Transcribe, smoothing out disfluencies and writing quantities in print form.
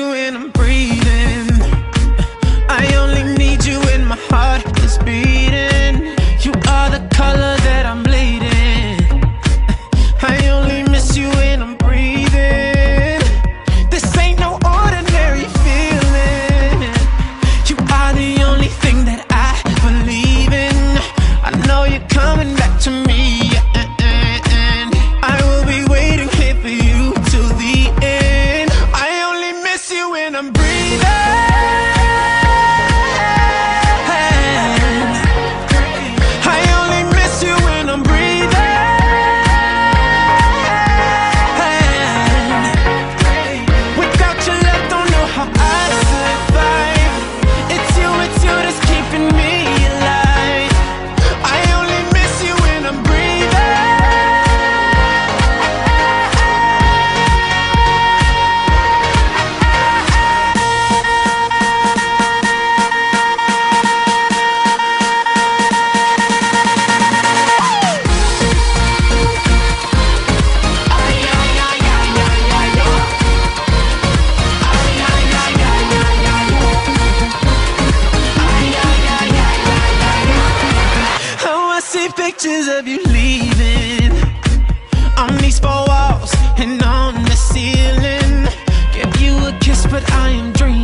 you when I'm breathing. I only need you when my heart is beating. You are the color that I'm bleeding. I only miss you when I'm breathing. This ain't no ordinary feeling. You are the only thing that I believe in. I know you're coming back to me, and I will be waiting here for you till the end. I only miss you when I'm breathing. I only miss you when I'm breathing. Without your love, don't know how I survive. It's you that's keeping me alive. I only miss you when I'm breathing. I see pictures of you leaving on these four walls and on the ceiling. Give you a kiss, but I am dreaming.